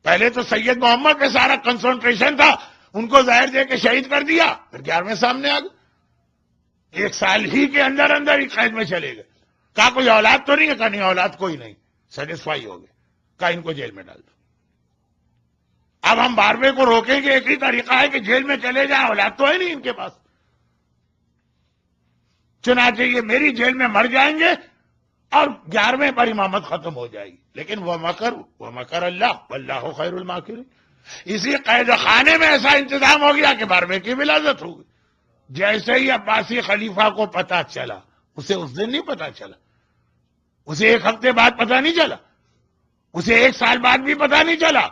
پہلے تو سید محمد پہ سارا کنسنٹریشن تھا، ان کو زہر دے کے شہید کر دیا، پھر 11ویں سامنے آ گئے، 1 سال ہی کے اندر اندر ہی قید میں چلے گئے۔ کہا کوئی اولاد تو نہیں ہے؟ کہا نہیں اولاد کوئی نہیں، سیٹسفائی ہو گئے، کہا ان کو جیل میں ڈال دو۔ اب ہم 12ویں کو روکیں گے، ایک ہی طریقہ ہے کہ جیل میں چلے جائیں، اولاد تو ہے نہیں ان کے پاس، چنانچہ یہ میری جیل میں مر جائیں گے اور 11ویں پر امامت ختم ہو جائے گی۔ لیکن وہ مکر اللہ واللہ خیر الماکرین، اسی قید خانے میں ایسا انتظام ہو گیا کہ 12ویں کی ولادت ہو گئی۔ جیسے ہی عباسی خلیفہ کو پتا چلا، اسے اس دن نہیں پتا چلا، اسے 1 ہفتے بعد پتا نہیں چلا، اسے 1 سال بعد بھی پتا نہیں چلا،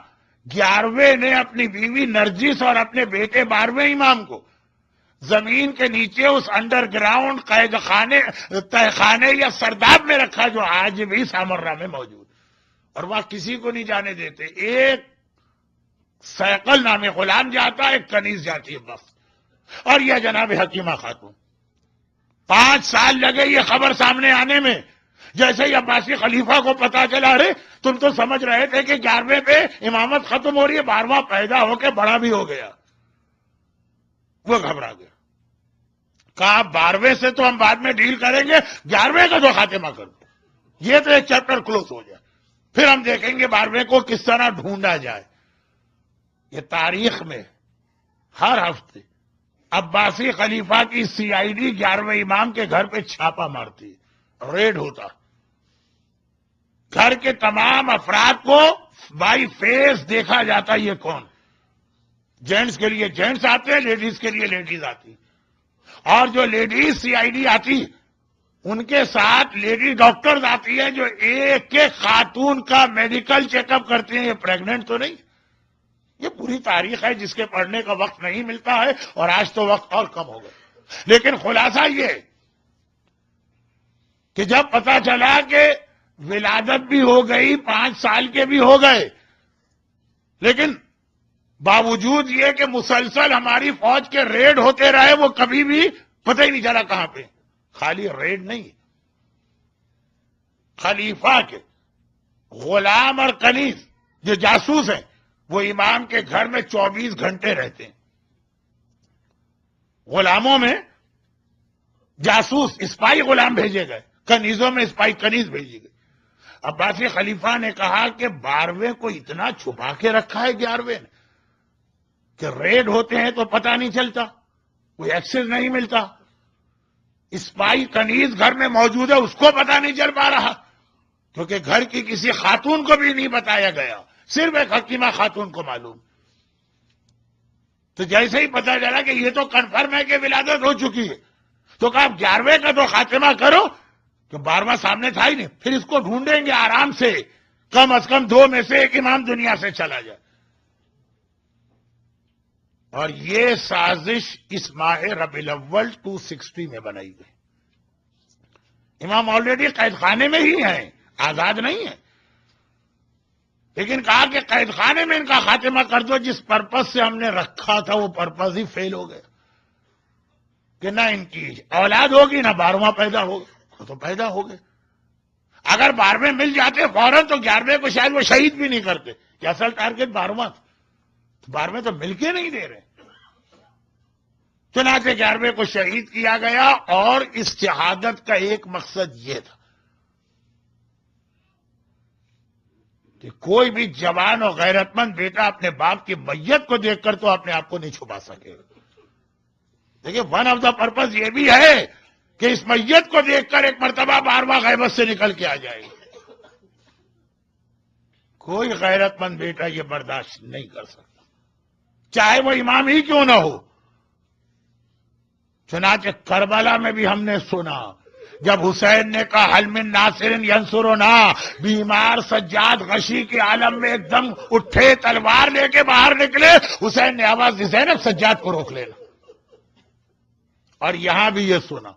11ویں نے اپنی بیوی نرجس اور اپنے بیٹے 12ویں امام کو زمین کے نیچے اس انڈر گراؤنڈ قید خانے تہ خانے یا سرداب میں رکھا جو آج بھی سامرا میں موجود، اور وہاں کسی کو نہیں جانے دیتے۔ ایک سیقل نام غلام جاتا ہے، ایک کنیز جاتی ہے بس، اور یہ جناب حکیمہ خاتون۔ 5 سال لگے یہ خبر سامنے آنے میں۔ جیسے ہی عباسی خلیفہ کو پتا چلا، ارے تم تو سمجھ رہے تھے کہ 11ویں پہ امامت ختم ہو رہی ہے، 12واں پیدا ہو کے بڑا بھی ہو گیا، وہ گھبرا گیا، کہا 12ویں سے تو ہم بعد میں ڈیل کریں گے، 11ویں کا تو خاتمہ کر دو، یہ تو ایک چیپٹر کلوز ہو جائے، پھر ہم دیکھیں گے 12ویں کو کس طرح ڈھونڈا جائے۔ یہ تاریخ میں ہر ہفتے عباسی خلیفہ کی CID 11ویں امام کے گھر پہ چھاپا مارتی، ریڈ ہوتا، گھر کے تمام افراد کو بائی فیس دیکھا جاتا یہ کون، جینٹس کے لیے جینٹس آتے ہیں، لیڈیز کے لیے لیڈیز آتی، اور جو لیڈیز CID آتی ان کے ساتھ لیڈی ڈاکٹرز آتی ہیں جو ایک ایک خاتون کا میڈیکل چیک اپ کرتے ہیں، یہ پریگننٹ تو نہیں۔ یہ پوری تاریخ ہے جس کے پڑھنے کا وقت نہیں ملتا ہے، اور آج تو وقت اور کم ہو گیا۔ لیکن خلاصہ یہ کہ جب پتا چلا کہ ولادت بھی ہو گئی، 5 سال کے بھی ہو گئے، لیکن باوجود یہ کہ مسلسل ہماری فوج کے ریڈ ہوتے رہے، وہ کبھی بھی پتہ ہی نہیں چلا کہاں پہ۔ خالی ریڈ نہیں، خلیفہ کے غلام اور کنیز جو جاسوس ہیں وہ امام کے گھر میں 24 گھنٹے رہتے ہیں۔ غلاموں میں جاسوس اسپائی غلام بھیجے گئے، کنیزوں میں اسپائی کنیز بھیجی گئی۔ عباسی خلیفہ نے کہا کہ 12ویں کو اتنا چھپا کے رکھا ہے 11ویں نے کہ ریڈ ہوتے ہیں تو پتہ نہیں چلتا، کوئی ایکسس نہیں ملتا، اسپائی کنیز گھر میں موجود ہے اس کو پتہ نہیں چل پا رہا، کیونکہ گھر کی کسی خاتون کو بھی نہیں بتایا گیا، صرف ایک حکیمہ خاتون کو معلوم۔ تو جیسے ہی پتہ چلا کہ یہ تو کنفرم ہے کہ ولادت ہو چکی ہے، تو کہا 11ویں کا تو خاتمہ کرو، کہ 12واں سامنے تھا ہی نہیں، پھر اس کو ڈھونڈیں گے آرام سے، کم از کم 2 میں سے ایک امام دنیا سے چلا جائے۔ اور یہ سازش اس ماہ ربیع الاول 260 میں بنائی گئی۔ امام آلریڈی قید خانے میں ہی ہیں، آزاد نہیں ہیں، لیکن کہا کہ قید خانے میں ان کا خاتمہ کر دو، جس پرپس سے ہم نے رکھا تھا وہ پرپس ہی فیل ہو گیا، کہ نہ ان کی اولاد ہوگی نہ 12واں پیدا ہوگا، تو پیدا ہو گئے۔ اگر 12ویں مل جاتے فوراً تو 11ویں کو شاید وہ شہید بھی نہیں کرتے، کہ اصل ٹارگٹ 12واں تھا، 12ویں تو مل کے نہیں دے رہے۔ چنانچہ 11ویں کو شہید کیا گیا، اور اس شہادت کا ایک مقصد یہ تھا کہ کوئی بھی جوان اور غیرت مند بیٹا اپنے باپ کی میت کو دیکھ کر تو اپنے آپ کو نہیں چھپا سکے۔ دیکھیے ون آف دا پرپز یہ بھی ہے کہ اس میت کو دیکھ کر ایک مرتبہ 12واں غیبت سے نکل کے آ جائے۔ کوئی غیرت مند بیٹا یہ برداشت نہیں کر سکتا، چاہے وہ امام ہی کیوں نہ ہو۔ چنانچہ کربلا میں بھی ہم نے سنا جب حسین نے کہا حل من ناصر ینصرنا، بیمار سجاد غشی کے عالم میں ایک دم اٹھے، تلوار لے کے باہر نکلے، حسین نے آواز دی زینب سجاد کو روک لینا۔ اور یہاں بھی یہ سنا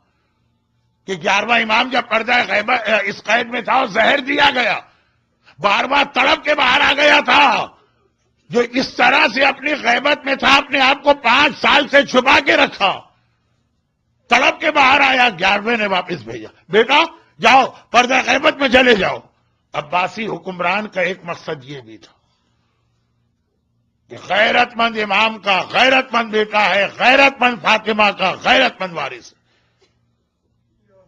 کہ 11واں امام جب پردہ غیبت اس قید میں تھا اور زہر دیا گیا، 12واں تڑپ کے باہر آ گیا تھا، جو اس طرح سے اپنی غیبت میں تھا، اپنے آپ کو 5 سال سے چھپا کے رکھا، تڑپ کے باہر آیا، 11ویں نے واپس بھیجا، بیٹا جاؤ پردہ غیبت میں چلے جاؤ۔ عباسی حکمران کا ایک مقصد یہ بھی تھا کہ غیرت مند امام کا غیرت مند بیٹا ہے، غیرت مند فاطمہ کا غیرت مند وارث ہے،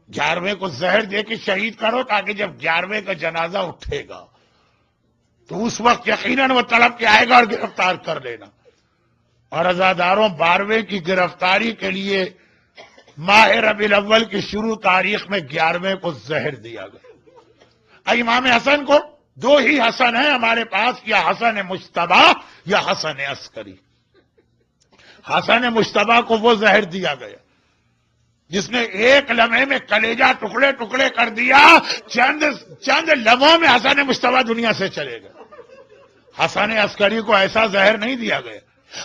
11ویں کو زہر دے کے شہید کرو تاکہ جب 11ویں کا جنازہ اٹھے گا تو اس وقت یقیناً وہ تڑپ کے آئے گا اور گرفتار کر لینا۔ اور عزاداروں، 12ویں کی گرفتاری کے لیے ماہ ربیع الاول کی شروع تاریخ میں 11ویں کو زہر دیا گیا۔ امام حسن کو 2 ہی حسن ہیں ہمارے پاس، یا حسن مجتبی یا حسن عسکری۔ حسن مجتبی کو وہ زہر دیا گیا جس نے ایک لمحے میں کلیجہ ٹکڑے ٹکڑے کر دیا، چند لمحوں میں حسن مجتبی دنیا سے چلے گئے۔ حسن عسکری کو ایسا زہر نہیں دیا گیا۔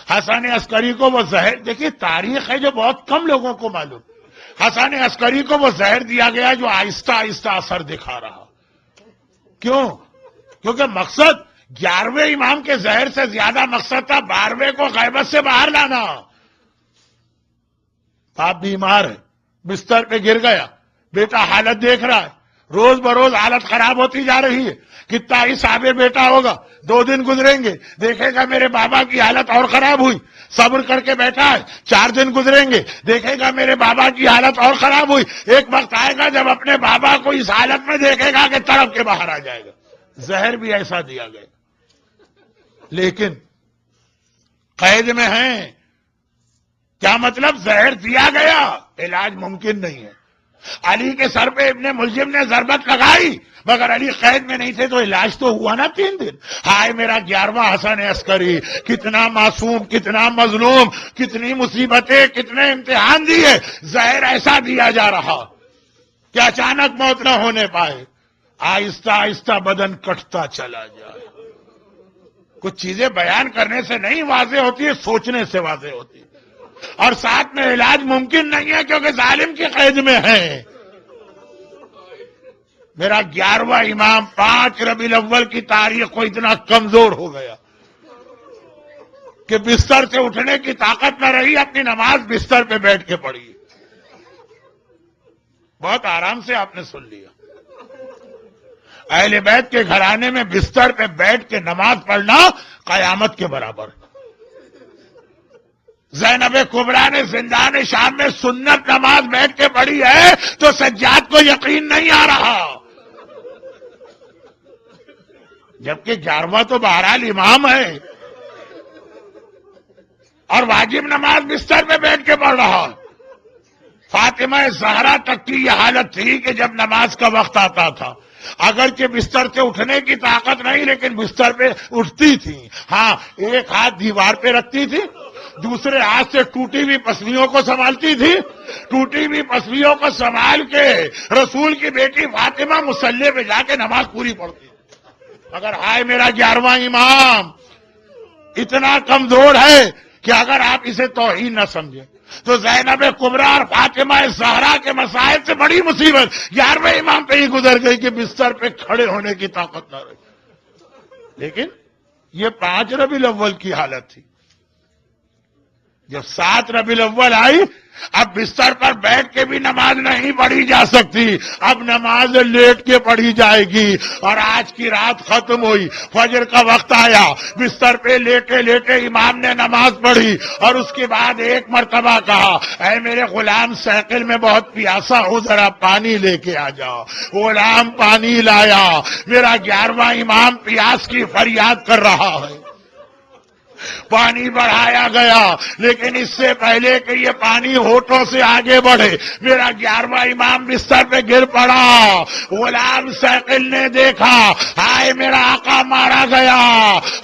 حسن عسکری کو وہ زہر، دیکھیے تاریخ ہے جو بہت کم لوگوں کو معلوم، حسن عسکری کو وہ زہر دیا گیا جو آہستہ آہستہ اثر دکھا رہا۔ کیوں؟ کیونکہ مقصد 11ویں امام کے زہر سے زیادہ مقصد تھا 12ویں کو غیبت سے باہر لانا۔ باپ بیمار ہے، بستر پہ گر گیا، بیٹا حالت دیکھ رہا ہے، روز بروز حالت خراب ہوتی جا رہی ہے، کتنا ہی صابر بیٹا ہوگا، 2 دن گزریں گے دیکھے گا میرے بابا کی حالت اور خراب ہوئی، صبر کر کے بیٹھا ہے، 4 دن گزریں گے دیکھے گا میرے بابا کی حالت اور خراب ہوئی، ایک وقت آئے گا جب اپنے بابا کو اس حالت میں دیکھے گا کہ تڑپ کے باہر آ جائے گا۔ زہر بھی ایسا دیا گیا، لیکن قید میں ہیں۔ کیا مطلب؟ زہر دیا گیا، علاج ممکن نہیں ہے۔ علی کے سر پہ ابن ملجم نے ضربت لگائی، مگر علی قید میں نہیں تھے تو علاج تو ہوا نا 3 دن۔ ہائے میرا 11واں حسن عسکری، کتنا معصوم، کتنا مظلوم، کتنی مصیبتیں، کتنے امتحان دیے، زہر ایسا دیا جا رہا کہ اچانک موت نہ ہونے پائے، آہستہ آہستہ بدن کٹتا چلا جائے۔ کچھ چیزیں بیان کرنے سے نہیں واضح ہوتی ہے، سوچنے سے واضح ہوتی ہے۔ اور ساتھ میں علاج ممکن نہیں ہے کیونکہ ظالم کی قید میں ہے۔ میرا 11واں امام 5 ربیع الاول کی تاریخ کو اتنا کمزور ہو گیا کہ بستر سے اٹھنے کی طاقت نہ رہی، اپنی نماز بستر پہ بیٹھ کے پڑھی۔ بہت آرام سے آپ نے سن لیا۔ اہل بیت کے گھرانے میں بستر پہ بیٹھ کے نماز پڑھنا قیامت کے برابر۔ زینب کبریٰ نے زندان شام میں سنت نماز بیٹھ کے پڑھی ہے تو سجاد کو یقین نہیں آ رہا، جبکہ 11واں تو بہرحال امام ہے اور واجب نماز بستر پہ بیٹھ کے پڑھ رہا۔ فاطمہ زہرا تک کی یہ حالت تھی کہ جب نماز کا وقت آتا تھا، اگرچہ بستر سے اٹھنے کی طاقت نہیں لیکن بستر پہ اٹھتی تھی۔ ہاں، ایک ہاتھ دیوار پہ رکھتی تھی، دوسرے ہاتھ سے ٹوٹی ہوئی پسلیوں کو سنبھالتی تھی، ٹوٹی ہوئی پسلیوں کو سنبھال کے رسول کی بیٹی فاطمہ مصلی پہ جا کے نماز پوری پڑھتی۔ مگر ہائے میرا 11واں امام اتنا کمزور ہے کہ اگر آپ اسے توہین نہ سمجھیں تو زینب کبریٰ اور فاطمہ زہرا کے مسائل سے بڑی مصیبت 11ویں امام پہ ہی گزر گئی کہ بستر پہ کھڑے ہونے کی طاقت نہ رہی۔ لیکن یہ 5 ربیع الاول کی حالت تھی۔ جب 7 ربیع الاول آئی، اب بستر پر بیٹھ کے بھی نماز نہیں پڑھی جا سکتی، اب نماز لیٹ کے پڑھی جائے گی۔ اور آج کی رات ختم ہوئی، فجر کا وقت آیا، بستر پہ لیٹے لیٹے امام نے نماز پڑھی اور اس کے بعد ایک مرتبہ کہا، اے میرے غلام سیکل میں بہت پیاسا ہوں، ذرا پانی لے کے آ جاؤ۔ غلام پانی لایا۔ میرا 11واں امام پیاس کی فریاد کر رہا ہے۔ پانی بڑھایا گیا، لیکن اس سے پہلے کہ یہ پانی ہونٹوں سے آگے بڑھے میرا 11واں امام بستر پہ گر پڑا۔ غلام سیکل نے دیکھا، ہائے میرا آقا مارا گیا،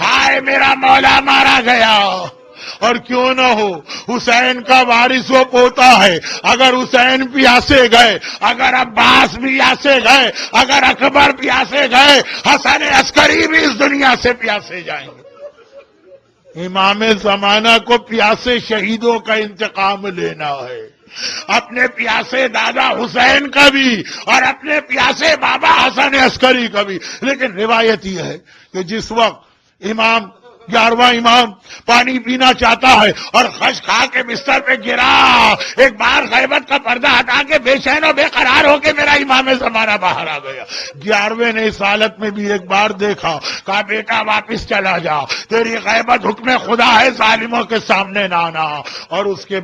ہائے میرا مولا مارا گیا۔ اور کیوں نہ ہو، حسین کا وارث وہ پوتا ہے، اگر حسین پیاسے گئے، اگر عباس پیاسے گئے، اگر اکبر پیاسے گئے، حسن عسکری بھی اس دنیا سے پیاسے جائیں گے۔ امام زمانہ کو پیاسے شہیدوں کا انتقام لینا ہے، اپنے پیاسے دادا حسین کا بھی اور اپنے پیاسے بابا حسن عسکری کا بھی۔ لیکن روایت یہ ہے کہ جس وقت امام 11واں امام پانی پینا چاہتا ہے اور خش کھا کے بستر پہ گرا، ایک بار غیبت کا پردہ ہٹا کے بے چین و بے قرار ہو کے میرا امام زمانہ باہر آ گیا۔ 11ویں نے اس حالت میں بھی ایک بار دیکھا، کہا بیٹا واپس چلا جا، تیری غیبت حکم خدا ہے، ظالموں کے سامنے نہ آنا۔ اور اس کے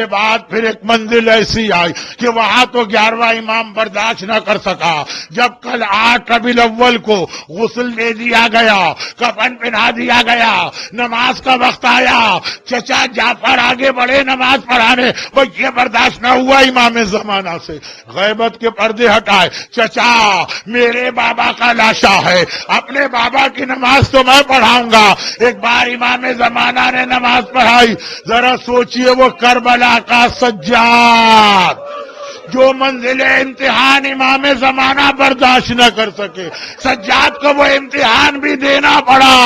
بعد پھر ایک منزل ایسی آئی کہ وہاں تو 11واں امام برداشت نہ کر سکا۔ جب کل 8 ربیع الاول کو غسل دے دیا گیا، کفن پہنا دیا گیا، نماز کا وقت آیا، چچا جعفر آگے بڑھے نماز پڑھانے، وہ یہ برداشت نہ ہوا امام زمانہ سے، غیبت کے پردے ہٹائے، چچا میرے بابا کا لاشا ہے، اپنے بابا کی نماز تو میں پڑھاؤں گا۔ ایک بار امام زمانہ نے نماز پڑھائی، ذرا سوچئے وہ کربلا کا سجاد جو منزل امتحان امام زمانہ برداشت نہ کر سکے، سجاد کو وہ امتحان بھی دینا پڑا،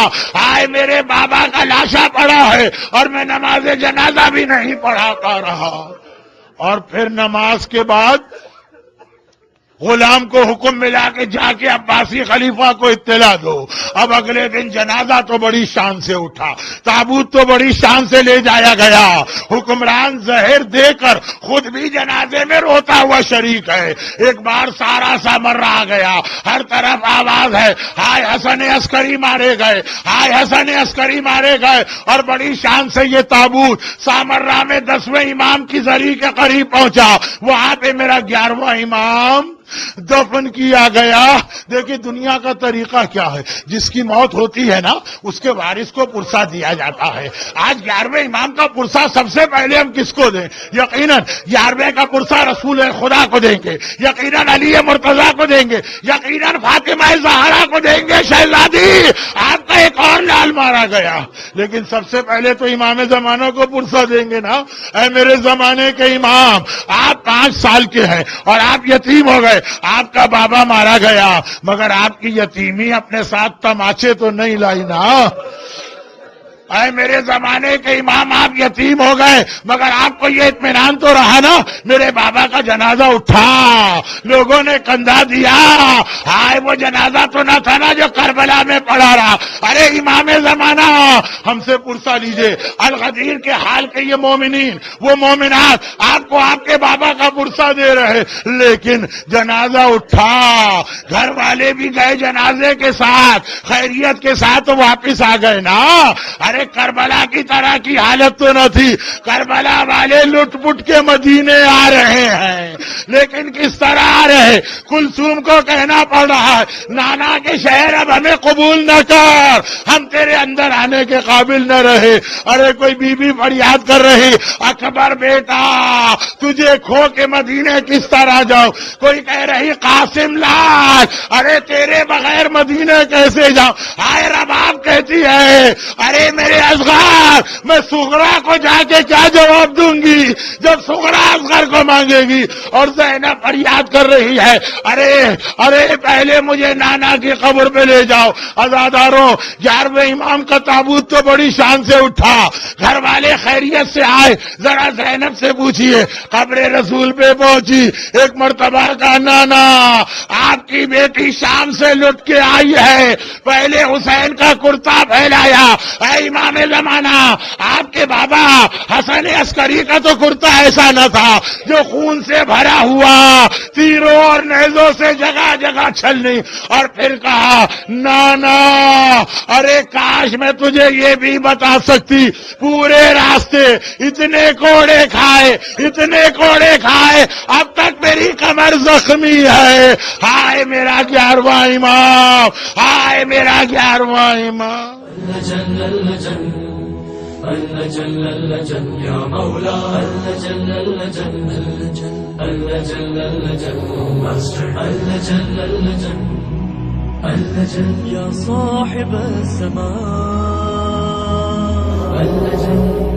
آئے میرے بابا کا لاشا پڑا ہے اور میں نماز جنازہ بھی نہیں پڑھا پا رہا۔ اور پھر نماز کے بعد غلام کو حکم ملا کہ جا کے عباسی خلیفہ کو اطلاع دو۔ اب اگلے دن جنازہ تو بڑی شان سے اٹھا، تابوت تو بڑی شان سے لے جایا گیا، حکمران زہر دے کر خود بھی جنازے میں روتا ہوا شریک ہے۔ ایک بار سارا سامرا آ گیا، ہر طرف آواز ہے، ہائے حسن عسکری مارے گئے، ہائے حسن عسکری مارے گئے، اور بڑی شان سے یہ تابوت سامرا میں 10ویں امام کی زری کے قریب پہنچا، وہاں پہ میرا 11واں امام دفن کیا گیا۔ دیکھیں دنیا کا طریقہ کیا ہے، جس کی موت ہوتی ہے نا اس کے وارث کو پرسہ دیا جاتا ہے۔ آج 11ویں امام کا پرسہ سب سے پہلے ہم کس کو دیں؟ یقیناً 11ویں کا پرسہ رسول خدا کو دیں گے، یقیناً علی مرتضیٰ کو دیں گے، یقیناً فاطمہ زہرا کو دیں گے۔ شہزادی آپ کا ایک اور لال مارا گیا، لیکن سب سے پہلے تو امام زمانہ کو پرسہ دیں گے نا۔ اے میرے زمانے کے امام، آپ 5 سال کے ہیں اور آپ یتیم ہو گئے، آپ کا بابا مارا گیا، مگر آپ کی یتیمی اپنے ساتھ تماچے تو نہیں لائی نا۔ اے میرے زمانے کے امام، آپ یتیم ہو گئے مگر آپ کو یہ اطمینان تو رہا نا میرے بابا کا جنازہ اٹھا، لوگوں نے کندھا دیا، ہائے وہ جنازہ تو نہ تھا نا جو کربلا میں پڑا رہا۔ ارے امام زمانہ ہم سے پرسہ لیجئے، الغدیر کے حال کے یہ مومنین وہ مومنات آپ کو آپ کے بابا کا پرسہ دے رہے، لیکن جنازہ اٹھا، گھر والے بھی گئے جنازے کے ساتھ، خیریت کے ساتھ واپس آ گئے نا۔ ارے کربلا کی طرح کی حالت تو نہ تھی، کربلا والے لٹ پٹ کے مدینے آ رہے ہیں، لیکن کس طرح آ رہے؟ کلثوم کو کہنا پڑ رہا ہے نانا کے شہر اب ہمیں قبول نہ کر، ہم تیرے اندر آنے کے قابل نہ رہے۔ ارے کوئی بی بی فریاد کر رہی اکبر بیٹا تجھے کھو کے مدینے کس طرح جاؤ، کوئی کہہ رہی قاسم لال ارے تیرے بغیر مدینے کیسے جاؤ۔ ہائے رباب کہتی ہے ارے میرے اصغر میں صغرا کو جا کے کیا جواب دوں گی جب صغرا اصغر کو مانگے گی، اور زینب فریاد کر رہی ہے ارے پہلے مجھے نانا کی قبر پہ لے جاؤ۔ عزاداروں 11ویں امام کا تابوت تو بڑی شان سے اٹھا، گھر والے خیریت سے آئے، ذرا زینب سے پوچھئے، قبر رسول پہ پہنچی، ایک مرتبہ کا نانا آپ کی بیٹی شام سے لٹ کے آئی ہے، پہلے حسین کا کرتا پھیلایا۔ اے امام زمانہ آپ کے بابا حسن عسکری کا تو کرتا ایسا نہ تھا جو خون سے بھرا ہوا، تیروں اور نیزوں سے جگہ جگہ چھلنی، اور پھر کہا نانا ارے کاش میں تجھے یہ بھی بتا سکتی پورے راستے اتنے کوڑے کھائے اب تک میری کمر زخمی ہے۔ ہائے میرا 11واں امام، ہائے میرا 11واں امام۔ جل اللجن اللجن اللجن یا مولا اللجن اللجن اللجن اللجن اللجن اللجن اللجن یا صاحب السماء اللجن